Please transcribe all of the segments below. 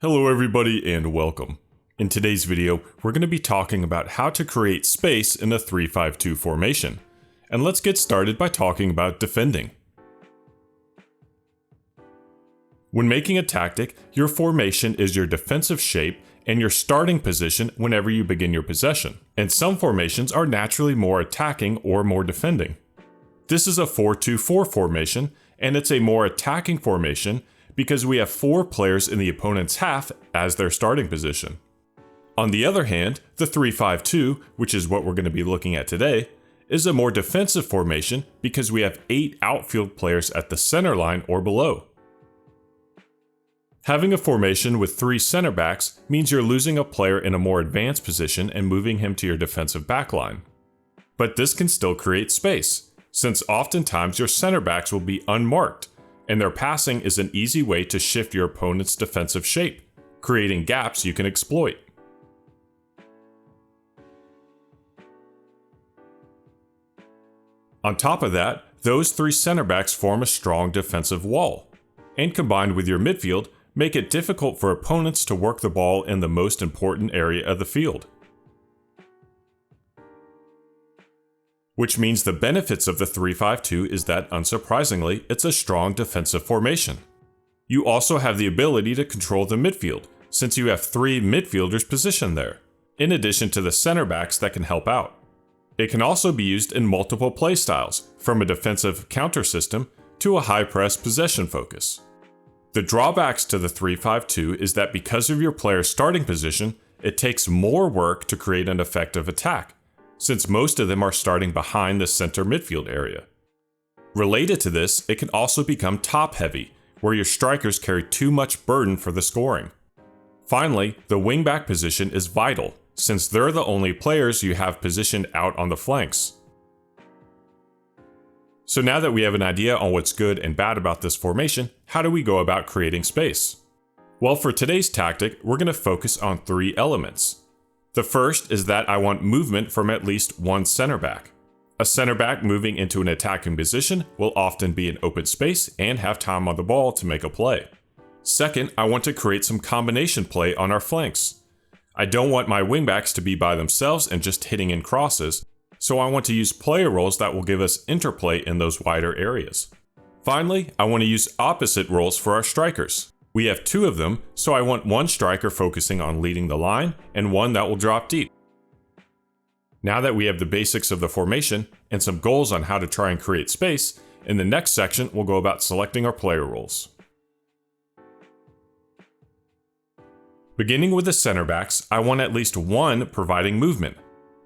Hello everybody and welcome. In today's video, we're going to be talking about how to create space in a 3-5-2 formation. And let's get started by talking about defending. When making a tactic, your formation is your defensive shape and your starting position whenever you begin your possession. And some formations are naturally more attacking or more defending. This is a 4-2-4 formation, and it's a more attacking formation because we have 4 players in the opponent's half as their starting position. On the other hand, the 3-5-2, which is what we're going to be looking at today, is a more defensive formation because we have 8 outfield players at the center line or below. Having a formation with 3 center backs means you're losing a player in a more advanced position and moving him to your defensive backline. But this can still create space, since oftentimes your center backs will be unmarked, and their passing is an easy way to shift your opponent's defensive shape, creating gaps you can exploit. On top of that, those 3 center backs form a strong defensive wall, and combined with your midfield, make it difficult for opponents to work the ball in the most important area of the field. Which means the benefits of the 3-5-2 is that, unsurprisingly, it's a strong defensive formation. You also have the ability to control the midfield, since you have 3 midfielders positioned there, in addition to the center backs that can help out. It can also be used in multiple playstyles, from a defensive counter system to a high-press possession focus. The drawbacks to the 3-5-2 is that because of your player's starting position, it takes more work to create an effective attack, since most of them are starting behind the center midfield area. Related to this, it can also become top-heavy, where your strikers carry too much burden for the scoring. Finally, the wingback position is vital, since they're the only players you have positioned out on the flanks. So now that we have an idea on what's good and bad about this formation, how do we go about creating space? Well, for today's tactic, we're going to focus on 3 elements. The first is that I want movement from at least one center back. A center back moving into an attacking position will often be in open space and have time on the ball to make a play. Second, I want to create some combination play on our flanks. I don't want my wingbacks to be by themselves and just hitting in crosses, so I want to use player roles that will give us interplay in those wider areas. Finally, I want to use opposite roles for our strikers. We have 2 of them, so I want one striker focusing on leading the line and one that will drop deep. Now that we have the basics of the formation and some goals on how to try and create space, in the next section we'll go about selecting our player roles. Beginning with the center backs, I want at least one providing movement,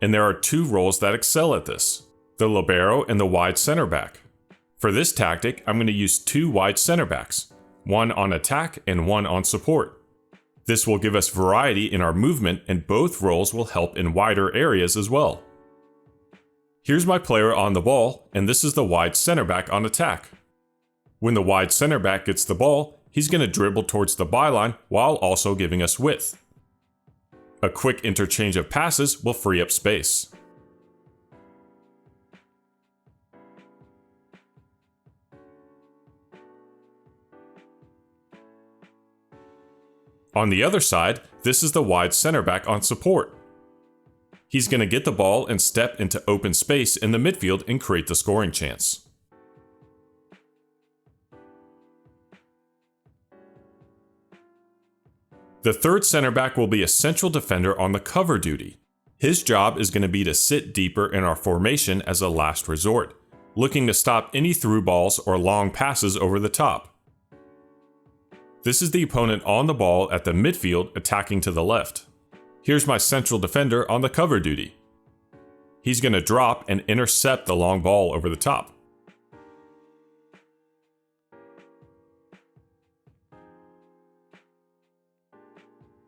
and there are 2 roles that excel at this: the libero and the wide center back. For this tactic, I'm going to use 2 wide center backs, one on attack and one on support. This will give us variety in our movement, and both roles will help in wider areas as well. Here's my player on the ball, and this is the wide center back on attack. When the wide center back gets the ball, he's going to dribble towards the byline while also giving us width. A quick interchange of passes will free up space. On the other side, this is the wide center back on support. He's going to get the ball and step into open space in the midfield and create the scoring chance. The third center back will be a central defender on the cover duty. His job is going to be to sit deeper in our formation as a last resort, looking to stop any through balls or long passes over the top. This is the opponent on the ball at the midfield attacking to the left. Here's my central defender on the cover duty. He's going to drop and intercept the long ball over the top.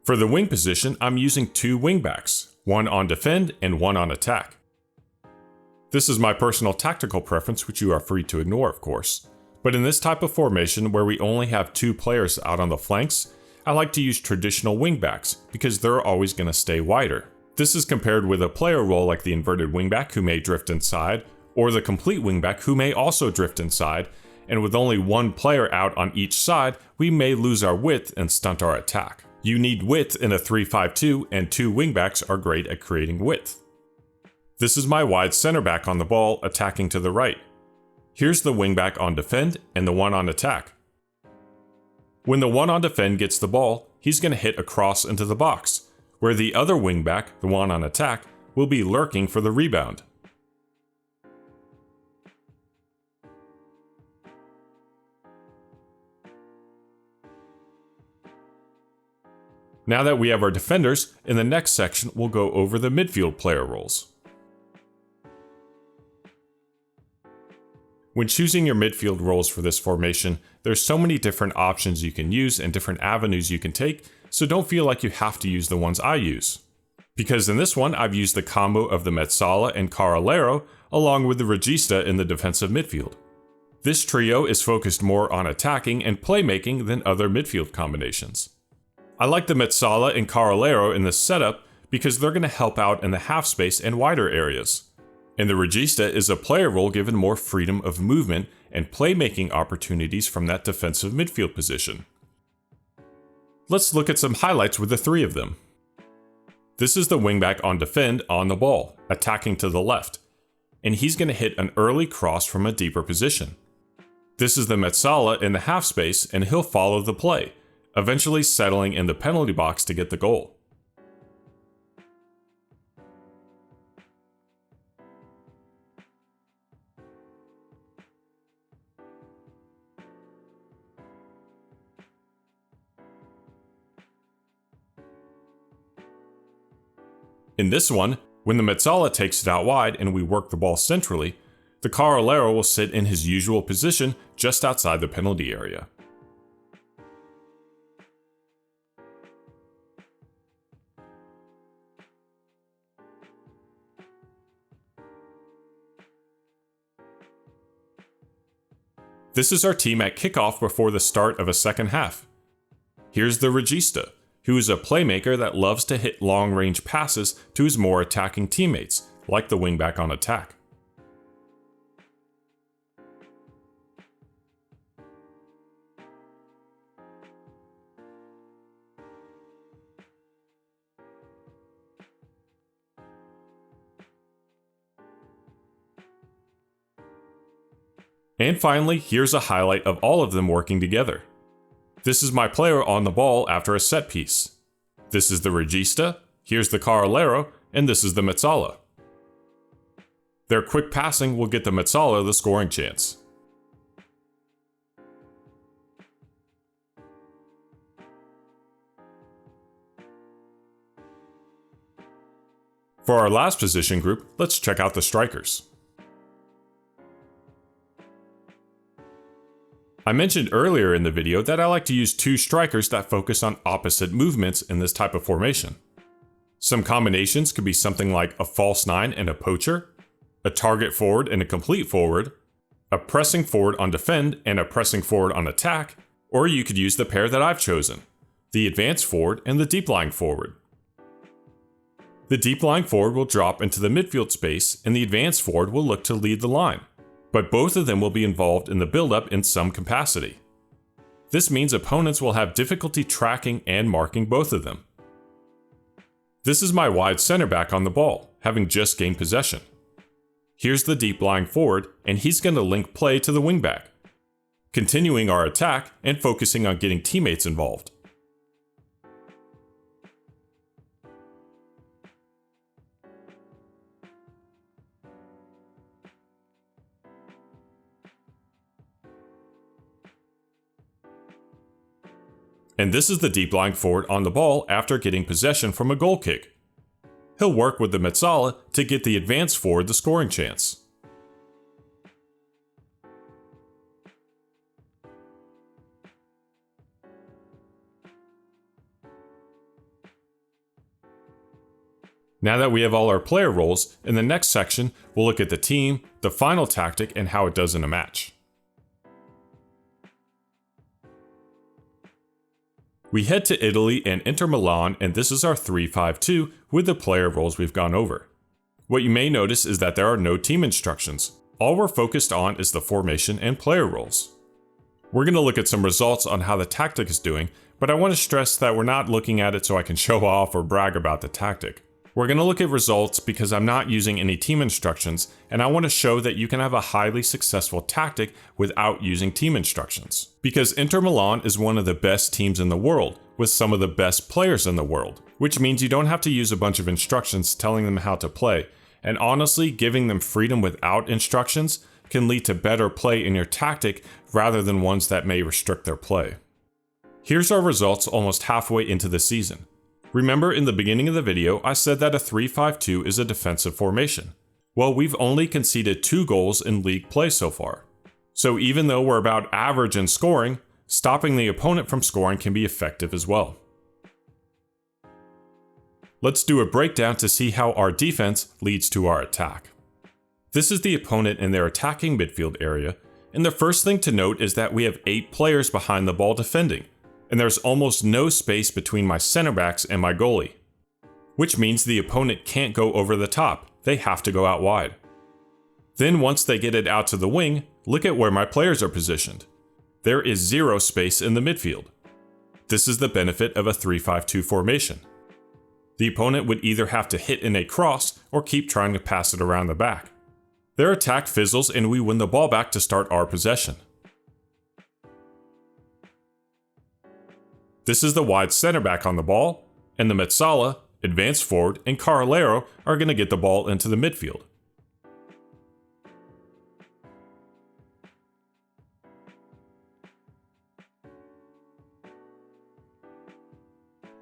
For the wing position, I'm using 2 wingbacks, one on defend and one on attack. This is my personal tactical preference, which you are free to ignore, of course. But in this type of formation where we only have 2 players out on the flanks, I like to use traditional wingbacks because they're always going to stay wider. This is compared with a player role like the inverted wingback who may drift inside, or the complete wingback who may also drift inside, and with only one player out on each side, we may lose our width and stunt our attack. You need width in a 3-5-2, and 2 wingbacks are great at creating width. This is my wide center back on the ball attacking to the right. Here's the wingback on defend and the one on attack. When the one on defend gets the ball, he's going to hit a cross into the box, where the other wingback, the one on attack, will be lurking for the rebound. Now that we have our defenders, in the next section we'll go over the midfield player roles. When choosing your midfield roles for this formation, there's so many different options you can use and different avenues you can take, so don't feel like you have to use the ones I use. Because in this one, I've used the combo of the Mezzala and Carrilero along with the Regista in the defensive midfield. This trio is focused more on attacking and playmaking than other midfield combinations. I like the Mezzala and Carrilero in this setup because they're going to help out in the half space and wider areas. And the Regista is a player role given more freedom of movement and playmaking opportunities from that defensive midfield position. Let's look at some highlights with the 3 of them. This is the wingback on defend on the ball, attacking to the left, and he's going to hit an early cross from a deeper position. This is the Mezzala in the half space, and he'll follow the play, eventually settling in the penalty box to get the goal. In this one, when the Mezzala takes it out wide and we work the ball centrally, the Carrilero will sit in his usual position just outside the penalty area. This is our team at kickoff before the start of a second half. Here's the Regista, who is a playmaker that loves to hit long-range passes to his more attacking teammates, like the wingback on attack. And finally, here's a highlight of all of them working together. This is my player on the ball after a set piece. This is the Regista, here's the Carrilero, and this is the Mezzala. Their quick passing will get the Mezzala the scoring chance. For our last position group, let's check out the strikers. I mentioned earlier in the video that I like to use 2 strikers that focus on opposite movements in this type of formation. Some combinations could be something like a false 9 and a poacher, a target forward and a complete forward, a pressing forward on defend and a pressing forward on attack, or you could use the pair that I've chosen, the advanced forward and the deep lying forward. The deep lying forward will drop into the midfield space and the advanced forward will look to lead the line, but both of them will be involved in the build-up in some capacity. This means opponents will have difficulty tracking and marking both of them. This is my wide center back on the ball, having just gained possession. Here's the deep lying forward, and he's going to link play to the wingback, continuing our attack and focusing on getting teammates involved. And this is the deep lying forward on the ball after getting possession from a goal kick. He'll work with the Mezzala to get the advanced forward the scoring chance. Now that we have all our player roles, in the next section we'll look at the team, the final tactic, and how it does in a match. We head to Italy and Inter Milan, and this is our 3-5-2 with the player roles we've gone over. What you may notice is that there are no team instructions. All we're focused on is the formation and player roles. We're going to look at some results on how the tactic is doing, but I want to stress that we're not looking at it so I can show off or brag about the tactic. We're going to look at results because I'm not using any team instructions, and I want to show that you can have a highly successful tactic without using team instructions. Because Inter Milan is one of the best teams in the world, with some of the best players in the world, which means you don't have to use a bunch of instructions telling them how to play, and honestly, giving them freedom without instructions can lead to better play in your tactic rather than ones that may restrict their play. Here's our results almost halfway into the season. Remember in the beginning of the video, I said that a 3-5-2 is a defensive formation. Well, we've only conceded 2 goals in league play so far. So even though we're about average in scoring, stopping the opponent from scoring can be effective as well. Let's do a breakdown to see how our defense leads to our attack. This is the opponent in their attacking midfield area, and the first thing to note is that we have 8 players behind the ball defending, and there's almost no space between my center backs and my goalie, which means the opponent can't go over the top, they have to go out wide. Then once they get it out to the wing, look at where my players are positioned. There is 0 space in the midfield. This is the benefit of a 3-5-2 formation. The opponent would either have to hit in a cross or keep trying to pass it around the back. Their attack fizzles and we win the ball back to start our possession. This is the wide center back on the ball, and the Mezzala, advanced forward, and Carrilero are going to get the ball into the midfield.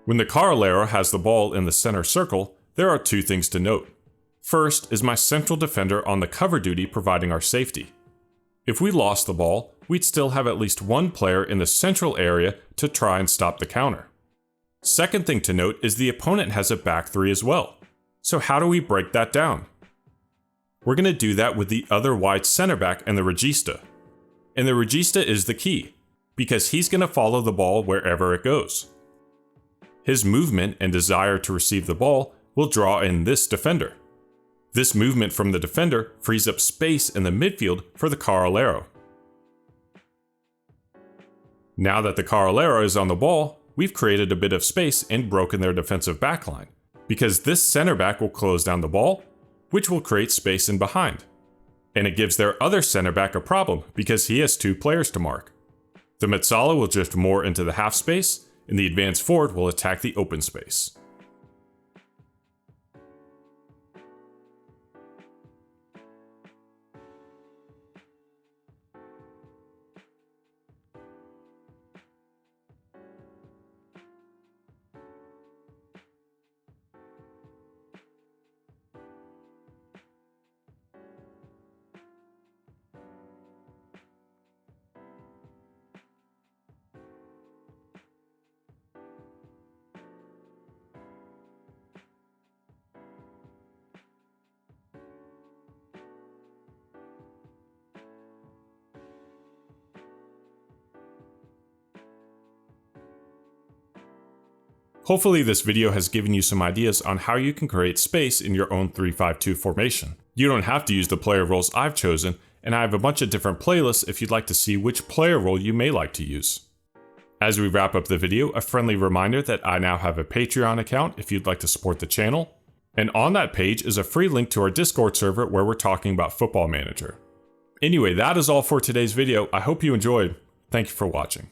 When the Carrilero has the ball in the center circle, there are 2 things to note. First is my central defender on the cover duty providing our safety. If we lost the ball, we'd still have at least 1 player in the central area to try and stop the counter. Second thing to note is the opponent has a back 3 as well. So how do we break that down? We're going to do that with the other wide center back and the regista. And the regista is the key, because he's going to follow the ball wherever it goes. His movement and desire to receive the ball will draw in this defender. This movement from the defender frees up space in the midfield for the Carrilero. Now that the Carrilero is on the ball, we've created a bit of space and broken their defensive backline, because this center back will close down the ball, which will create space in behind. And it gives their other center back a problem because he has 2 players to mark. The Mezzala will drift more into the half space, and the advanced forward will attack the open space. Hopefully this video has given you some ideas on how you can create space in your own 3-5-2 formation. You don't have to use the player roles I've chosen, and I have a bunch of different playlists if you'd like to see which player role you may like to use. As we wrap up the video, a friendly reminder that I now have a Patreon account if you'd like to support the channel, and on that page is a free link to our Discord server where we're talking about Football Manager. Anyway, that is all for today's video. I hope you enjoyed. Thank you for watching.